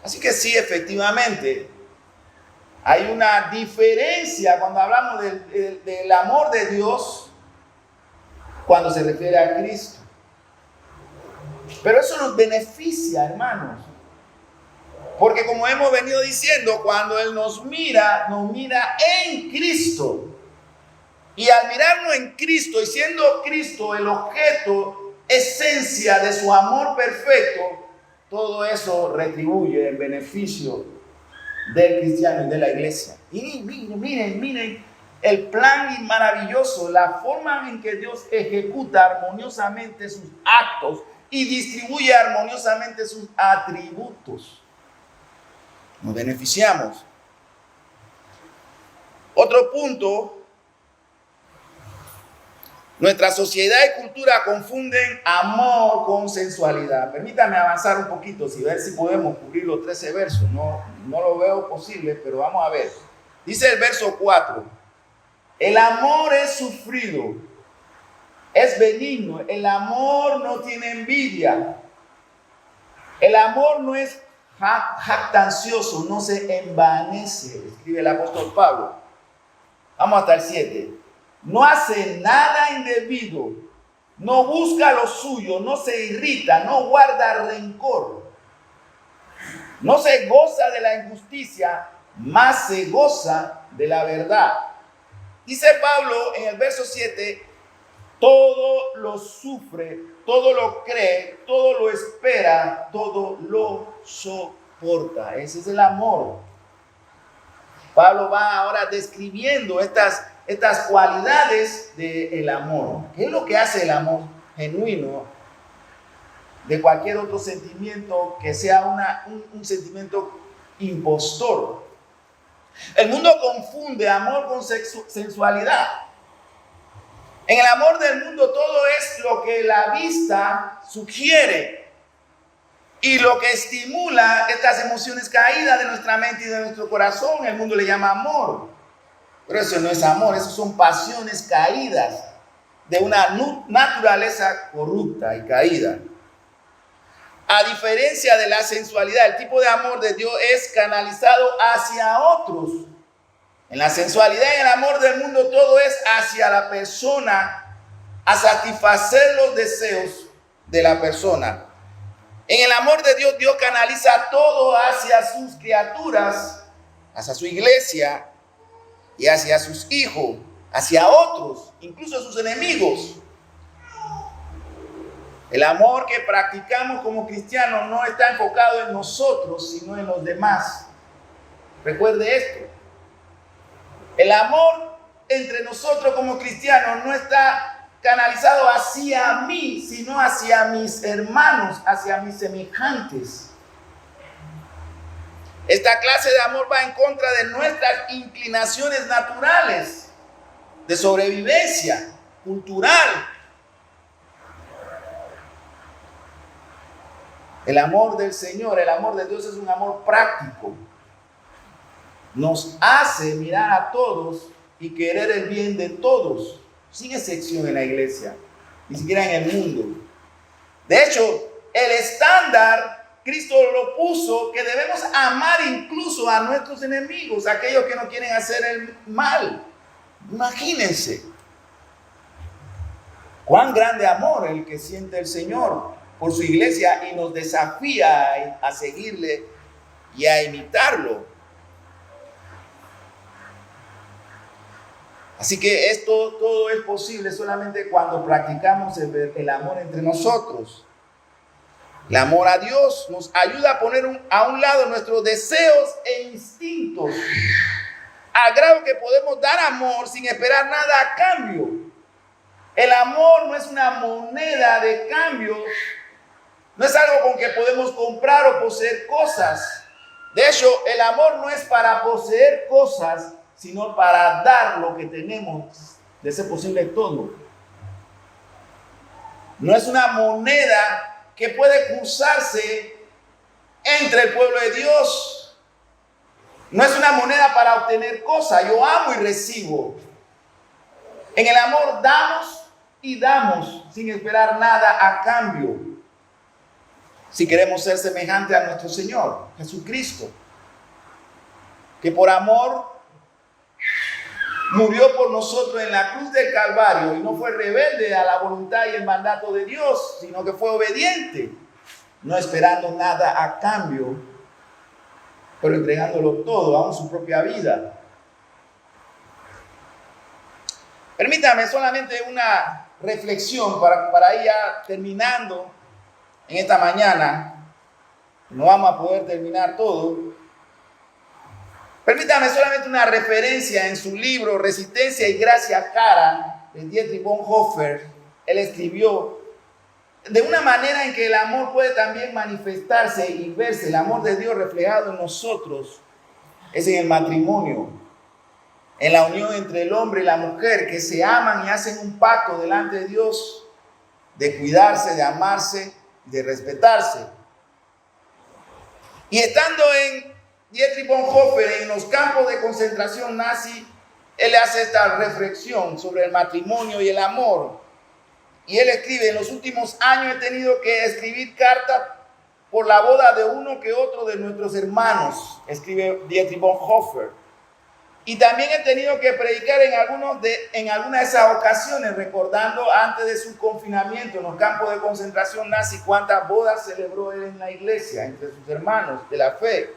S1: Así que sí, efectivamente, hay una diferencia cuando hablamos del amor de Dios cuando se refiere a Cristo. Pero eso nos beneficia, hermanos. Porque como hemos venido diciendo, cuando Él nos mira en Cristo. Y al mirarnos en Cristo y siendo Cristo el objeto, esencia de su amor perfecto, todo eso retribuye el beneficio del cristiano y de la iglesia. Y miren el plan maravilloso, la forma en que Dios ejecuta armoniosamente sus actos y distribuye armoniosamente sus atributos. Nos beneficiamos. Otro punto Nuestra sociedad y cultura confunden amor con sensualidad. Permítame avanzar un poquito, y ver si podemos cubrir los 13 versos. No lo veo posible, pero vamos a ver. Dice el verso 4. El amor es sufrido, es benigno. El amor no tiene envidia. El amor no es jactancioso, no se envanece, escribe el apóstol Pablo. Vamos hasta el 7. No hace nada indebido, no busca lo suyo, no se irrita, no guarda rencor, no se goza de la injusticia, más se goza de la verdad. Dice Pablo en el verso 7, todo lo sufre, todo lo cree, todo lo espera, todo lo soporta. Ese es el amor. Pablo va ahora describiendo estas cualidades del amor. ¿Qué es lo que hace el amor genuino de cualquier otro sentimiento que sea un sentimiento impostor? El mundo confunde amor con sensualidad. En el amor del mundo todo es lo que la vista sugiere y lo que estimula estas emociones caídas de nuestra mente y de nuestro corazón. El mundo le llama amor. Pero eso no es amor, eso son pasiones caídas de una naturaleza corrupta y caída. A diferencia de la sensualidad, el tipo de amor de Dios es canalizado hacia otros. En la sensualidad y en el amor del mundo todo es hacia la persona, a satisfacer los deseos de la persona. En el amor de Dios, Dios canaliza todo hacia sus criaturas, hacia su iglesia y hacia sus hijos, hacia otros, incluso a sus enemigos. El amor que practicamos como cristianos no está enfocado en nosotros, sino en los demás. Recuerde esto. El amor entre nosotros como cristianos no está canalizado hacia mí, sino hacia mis hermanos, hacia mis semejantes. Esta clase de amor va en contra de nuestras inclinaciones naturales, de sobrevivencia cultural. El amor del Señor, el amor de Dios es un amor práctico. Nos hace mirar a todos y querer el bien de todos, sin excepción en la iglesia, ni siquiera en el mundo. De hecho, el estándar, Cristo lo puso, que debemos amar incluso a nuestros enemigos, aquellos que no quieren hacer el mal. Imagínense cuán grande amor el que siente el Señor por su iglesia y nos desafía a seguirle y a imitarlo. Así que esto todo es posible solamente cuando practicamos el amor entre nosotros. El amor a Dios nos ayuda a poner a un lado nuestros deseos e instintos, al grado que podemos dar amor sin esperar nada a cambio. El amor no es una moneda de cambio, no es algo con que podemos comprar o poseer cosas. De hecho, el amor no es para poseer cosas, sino para dar lo que tenemos, de ser posible todo. No es una moneda que puede cruzarse entre el pueblo de Dios. No es una moneda para obtener cosas. Yo amo y recibo. En el amor damos y damos sin esperar nada a cambio. Si queremos ser semejantes a nuestro Señor Jesucristo, que por amor murió por nosotros en la cruz del Calvario y no fue rebelde a la voluntad y el mandato de Dios, sino que fue obediente, no esperando nada a cambio, pero entregándolo todo, aún su propia vida. Permítame solamente una reflexión para ir ya terminando en esta mañana. No vamos a poder terminar todo. Permítame solamente una referencia en su libro Resistencia y Gracia Cara, de Dietrich Bonhoeffer. Él escribió de una manera en que el amor puede también manifestarse y verse, el amor de Dios reflejado en nosotros, es en el matrimonio. en la unión entre el hombre y la mujer, que se aman y hacen un pacto delante de Dios de cuidarse, de amarse, de respetarse. Y estando en Dietrich Bonhoeffer, en los campos de concentración nazi, él hace esta reflexión sobre el matrimonio y el amor. Y él escribe: en los últimos años he tenido que escribir cartas por la boda de uno que otro de nuestros hermanos, escribe Dietrich Bonhoeffer. Y también he tenido que predicar en algunas de esas ocasiones, recordando antes de su confinamiento en los campos de concentración nazi cuántas bodas celebró él en la iglesia, entre sus hermanos de la fe.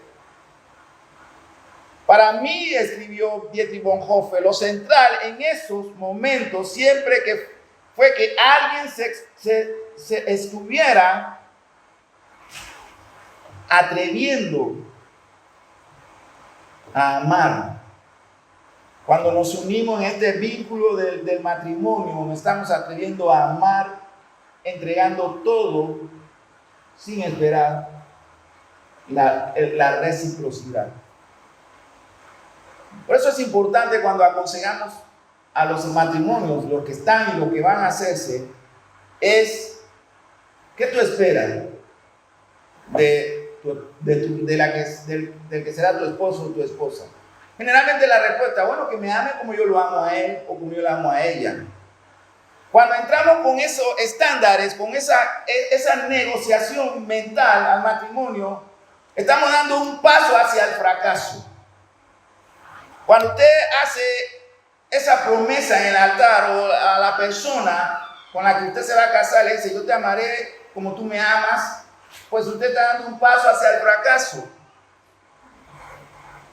S1: Para mí, escribió Dietrich Bonhoeffer, lo central en esos momentos siempre fue que alguien se estuviera atreviendo a amar. Cuando nos unimos en este vínculo del matrimonio, nos estamos atreviendo a amar, entregando todo sin esperar la reciprocidad. Por eso es importante cuando aconsejamos a los matrimonios, los que están y los que van a hacerse, ¿qué tú esperas del que será tu esposo o tu esposa? Generalmente la respuesta, bueno, que me ame como yo lo amo a él o como yo la amo a ella. Cuando entramos con esos estándares, con esa negociación mental al matrimonio, estamos dando un paso hacia el fracaso. Cuando usted hace esa promesa en el altar o a la persona con la que usted se va a casar, le dice: yo te amaré como tú me amas, pues usted está dando un paso hacia el fracaso.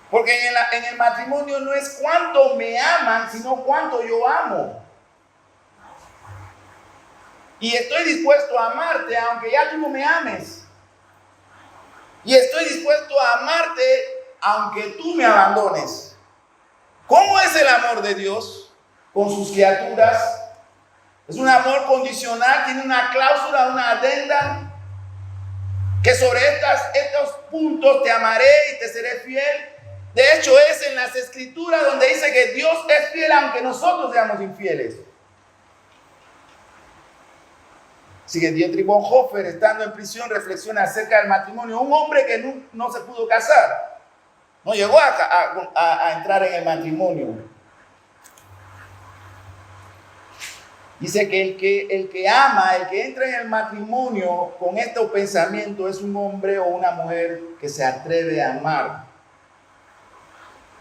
S1: Porque en el matrimonio no es cuánto me aman, sino cuánto yo amo. Y estoy dispuesto a amarte aunque ya tú no me ames. Y estoy dispuesto a amarte aunque tú me abandones. ¿Cómo es el amor de Dios con sus criaturas? Es un amor condicional, tiene una cláusula, una adenda, que sobre estos puntos te amaré y te seré fiel. De hecho, es en las Escrituras donde dice que Dios es fiel aunque nosotros seamos infieles. Sigue Dietrich Bonhoeffer, estando en prisión, reflexiona acerca del matrimonio. Un hombre que no se pudo casar, no llegó a entrar en el matrimonio. Dice que el que ama, el que entra en el matrimonio con estos pensamientos es un hombre o una mujer que se atreve a amar.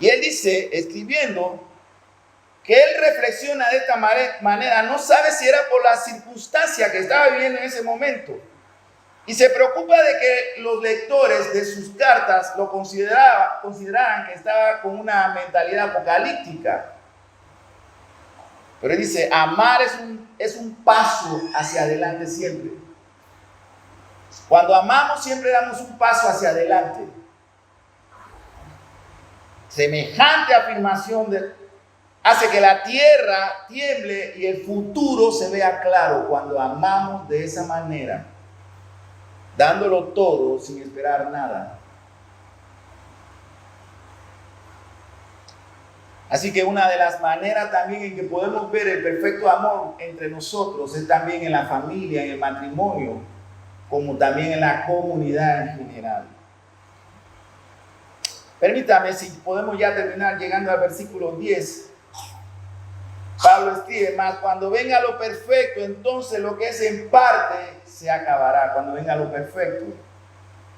S1: Y él dice, escribiendo, que él reflexiona de esta manera, no sabe si era por la circunstancia que estaba viviendo en ese momento. Y se preocupa de que los lectores de sus cartas lo consideraran que estaba con una mentalidad apocalíptica. Pero él dice, amar es un paso hacia adelante siempre. Cuando amamos siempre damos un paso hacia adelante. Semejante afirmación hace que la tierra tiemble y el futuro se vea claro cuando amamos de esa manera, dándolo todo sin esperar nada. Así que una de las maneras también en que podemos ver el perfecto amor entre nosotros es también en la familia, en el matrimonio, como también en la comunidad en general. Permítame, si podemos ya terminar llegando al versículo 10. Pablo escribe: más cuando venga lo perfecto, entonces lo que es en parte se acabará. Cuando venga lo perfecto.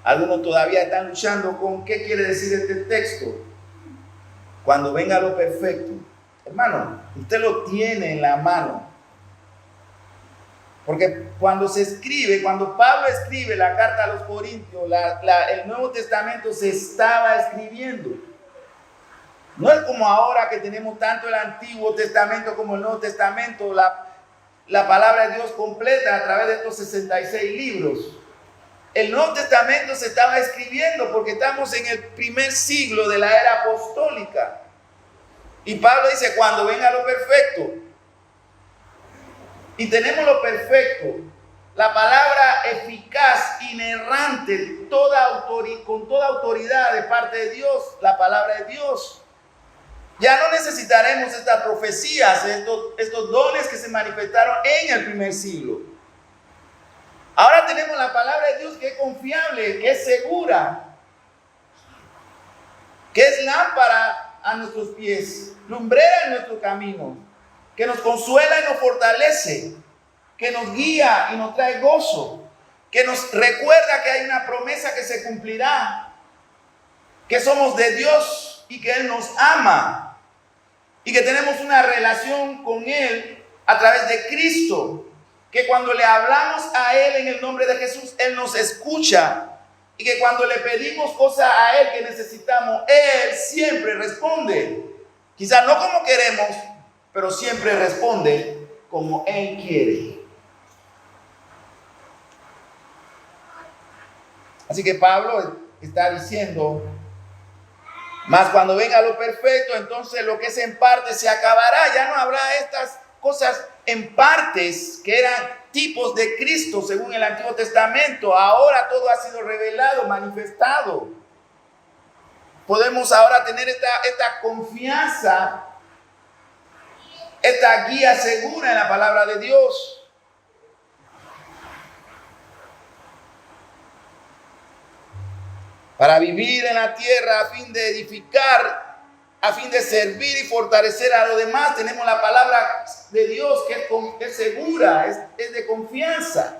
S1: Algunos todavía están luchando con qué quiere decir este texto. Cuando venga lo perfecto. Hermano, usted lo tiene en la mano. Porque cuando Pablo escribe la carta a los Corintios, el Nuevo Testamento se estaba escribiendo. No es como ahora que tenemos tanto el Antiguo Testamento como el Nuevo Testamento, la palabra de Dios completa a través de estos 66 libros. El Nuevo Testamento se estaba escribiendo porque estamos en el primer siglo de la era apostólica. Y Pablo dice, cuando venga lo perfecto. Y tenemos lo perfecto, la palabra eficaz, inerrante, con toda autoridad de parte de Dios, la palabra de Dios. Ya no necesitamos necesitaremos estas profecías, estos dones que se manifestaron en el primer siglo. Ahora tenemos la palabra de Dios que es confiable, que es segura, que es lámpara a nuestros pies, lumbrera en nuestro camino, que nos consuela y nos fortalece, que nos guía y nos trae gozo, que nos recuerda que hay una promesa que se cumplirá, que somos de Dios y que Él nos ama y que tenemos una relación con Él a través de Cristo, que cuando le hablamos a Él en el nombre de Jesús, Él nos escucha y que cuando le pedimos cosas a Él que necesitamos, Él siempre responde. Quizás no como queremos, pero siempre responde como Él quiere. Así que Pablo está diciendo, mas cuando venga lo perfecto, entonces lo que es en parte se acabará. Ya no habrá estas cosas en partes que eran tipos de Cristo según el Antiguo Testamento. Ahora todo ha sido revelado, manifestado. Podemos ahora tener esta confianza, esta guía segura en la palabra de Dios. Para vivir en la tierra a fin de edificar, a fin de servir y fortalecer a los demás, tenemos la palabra de Dios que es segura, es de confianza.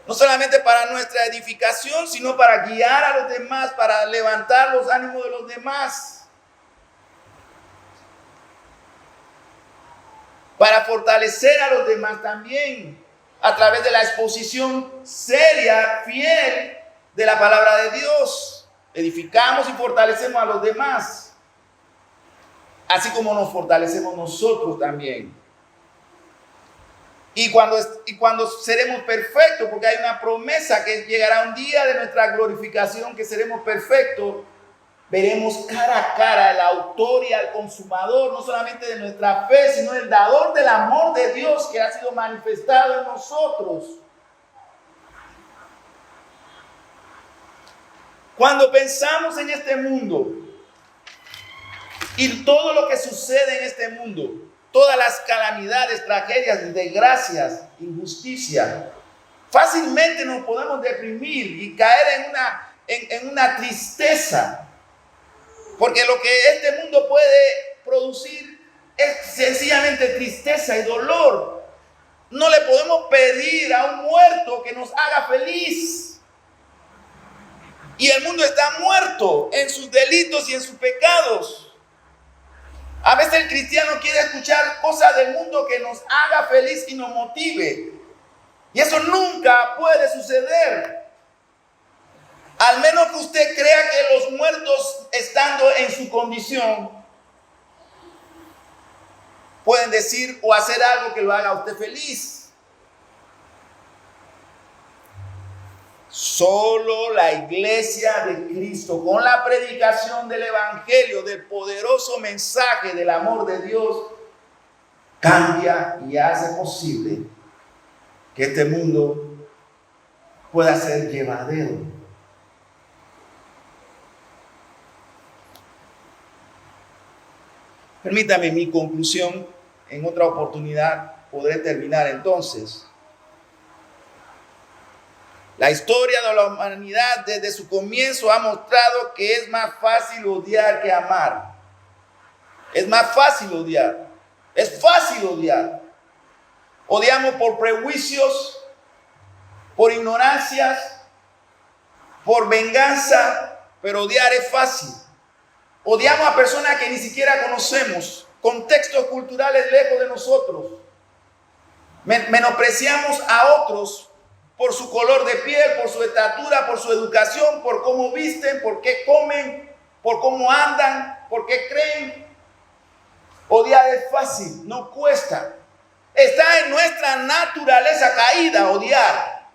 S1: No solamente para nuestra edificación, sino para guiar a los demás, para levantar los ánimos de los demás, para fortalecer a los demás también, a través de la exposición seria, fiel de la palabra de Dios. Edificamos y fortalecemos a los demás, así como nos fortalecemos nosotros también. Y cuando seremos perfectos, porque hay una promesa que llegará un día de nuestra glorificación, que seremos perfectos, veremos cara a cara al autor y al consumador, no solamente de nuestra fe, sino el dador del amor de Dios que ha sido manifestado en nosotros. Cuando pensamos en este mundo y todo lo que sucede en este mundo, todas las calamidades, tragedias, desgracias, injusticia, fácilmente nos podemos deprimir y caer en una tristeza, porque lo que este mundo puede producir es sencillamente tristeza y dolor. No le podemos pedir a un muerto que nos haga feliz. Y el mundo está muerto en sus delitos y en sus pecados. A veces el cristiano quiere escuchar cosas del mundo que nos haga feliz y nos motive. Y eso nunca puede suceder. Al menos que usted crea que los muertos, estando en su condición, pueden decir o hacer algo que lo haga a usted feliz. Solo la iglesia de Cristo, con la predicación del evangelio, del poderoso mensaje del amor de Dios, cambia y hace posible que este mundo pueda ser llevadero. Permítame mi conclusión, en otra oportunidad podré terminar entonces. La historia de la humanidad desde su comienzo ha mostrado que es más fácil odiar que amar. Es más fácil odiar. Es fácil odiar. Odiamos por prejuicios, por ignorancias, por venganza, pero odiar es fácil. Odiamos a personas que ni siquiera conocemos, contextos culturales lejos de nosotros. Menospreciamos a otros por su color de piel, por su estatura, por su educación, por cómo visten, por qué comen, por cómo andan, por qué creen. Odiar es fácil, no cuesta. Está en nuestra naturaleza caída odiar.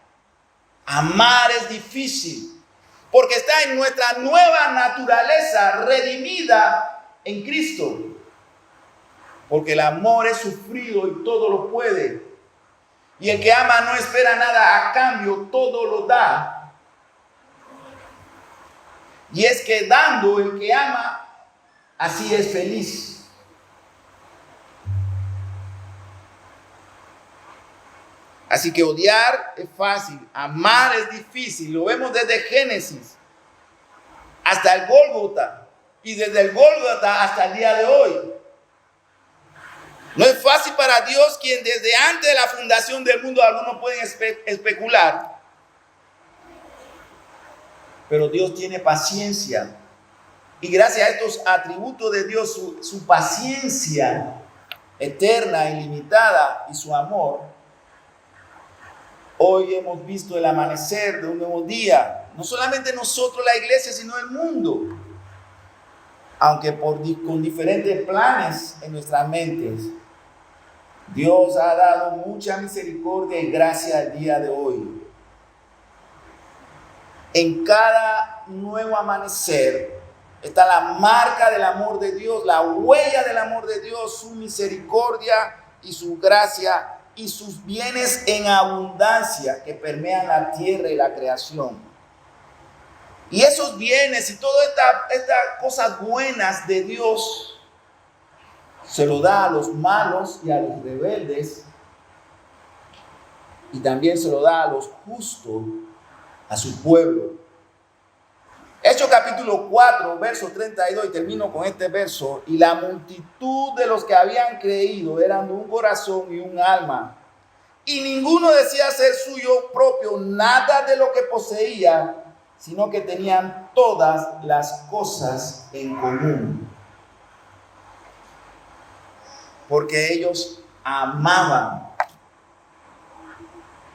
S1: Amar es difícil, porque está en nuestra nueva naturaleza redimida en Cristo. Porque el amor es sufrido y todo lo puede. Y el que ama no espera nada a cambio, todo lo da. Y es que dando el que ama, así es feliz. Así que odiar es fácil, amar es difícil. Lo vemos desde Génesis hasta el Gólgota y desde el Gólgota hasta el día de hoy. No es fácil para Dios, quien desde antes de la fundación del mundo, algunos pueden especular. Pero Dios tiene paciencia. Y gracias a estos atributos de Dios, su paciencia eterna, ilimitada y su amor, hoy hemos visto el amanecer de un nuevo día. No solamente nosotros, la iglesia, sino el mundo. Aunque con diferentes planes en nuestras mentes, Dios ha dado mucha misericordia y gracia al día de hoy. En cada nuevo amanecer está la marca del amor de Dios, la huella del amor de Dios, su misericordia y su gracia y sus bienes en abundancia que permean la tierra y la creación. Y esos bienes y todas estas cosas buenas de Dios se lo da a los malos y a los rebeldes, y también se lo da a los justos, a su pueblo. Hechos capítulo 4, verso 32, y termino con este verso. Y la multitud de los que habían creído eran de un corazón y un alma, y ninguno decía ser suyo propio nada de lo que poseía, sino que tenían todas las cosas en común. Porque ellos amaban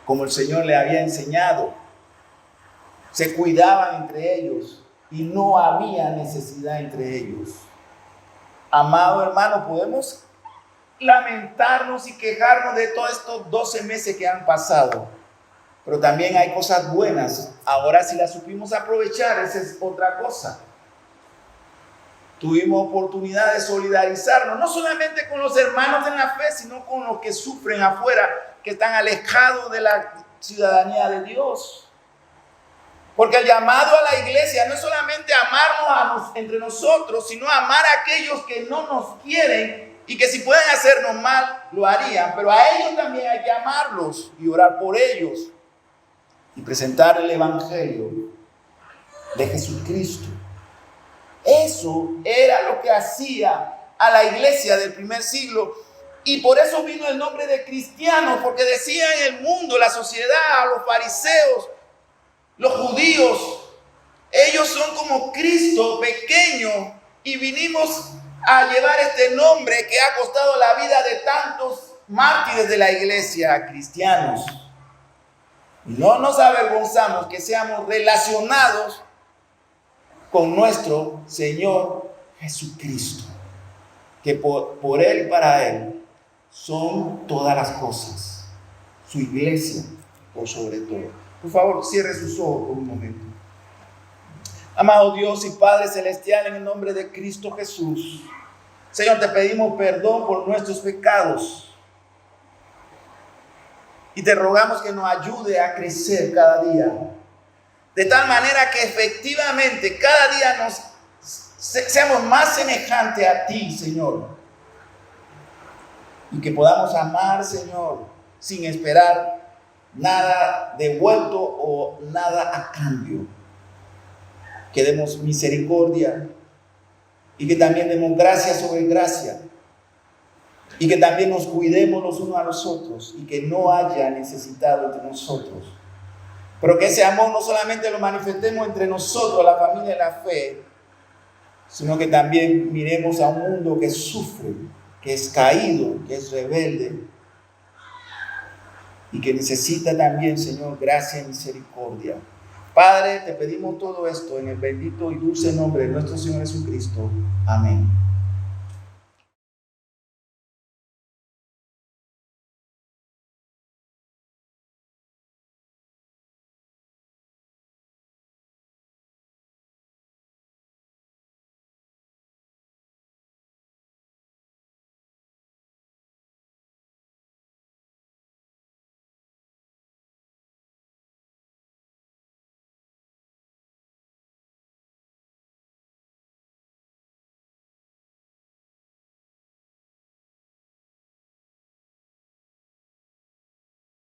S1: como el Señor le había enseñado. Se cuidaban entre ellos y no había necesidad entre ellos. Amado hermano, podemos lamentarnos y quejarnos de todos estos 12 meses que han pasado, pero también hay cosas buenas. Ahora, si las supimos aprovechar, esa es otra cosa. Tuvimos oportunidad de solidarizarnos, no solamente con los hermanos en la fe, sino con los que sufren afuera, que están alejados de la ciudadanía de Dios. Porque el llamado a la iglesia no es solamente amarnos entre nosotros, sino amar a aquellos que no nos quieren y que si pueden hacernos mal, lo harían. Pero a ellos también hay que amarlos y orar por ellos y presentar el evangelio de Jesucristo. Eso era lo que hacía a la iglesia del primer siglo, y por eso vino el nombre de cristianos, porque decía en el mundo, la sociedad, los fariseos, los judíos, ellos son como Cristo pequeño, y vinimos a llevar este nombre que ha costado la vida de tantos mártires de la iglesia, cristianos. Y no nos avergonzamos que seamos relacionados con nuestro Señor Jesucristo, que por Él y para Él son todas las cosas, su iglesia por sobre todo. Por favor, cierre sus ojos por un momento. Amado Dios y Padre Celestial, en el nombre de Cristo Jesús, Señor, te pedimos perdón por nuestros pecados y te rogamos que nos ayude a crecer cada día, de tal manera que efectivamente cada día seamos más semejantes a ti, Señor. Y que podamos amar, Señor, sin esperar nada devuelto o nada a cambio. Que demos misericordia y que también demos gracia sobre gracia. Y que también nos cuidemos los unos a los otros y que no haya necesitado entre nosotros. Pero que ese amor no solamente lo manifestemos entre nosotros, la familia de la fe, sino que también miremos a un mundo que sufre, que es caído, que es rebelde y que necesita también, Señor, gracia y misericordia. Padre, te pedimos todo esto en el bendito y dulce nombre de nuestro Señor Jesucristo. Amén.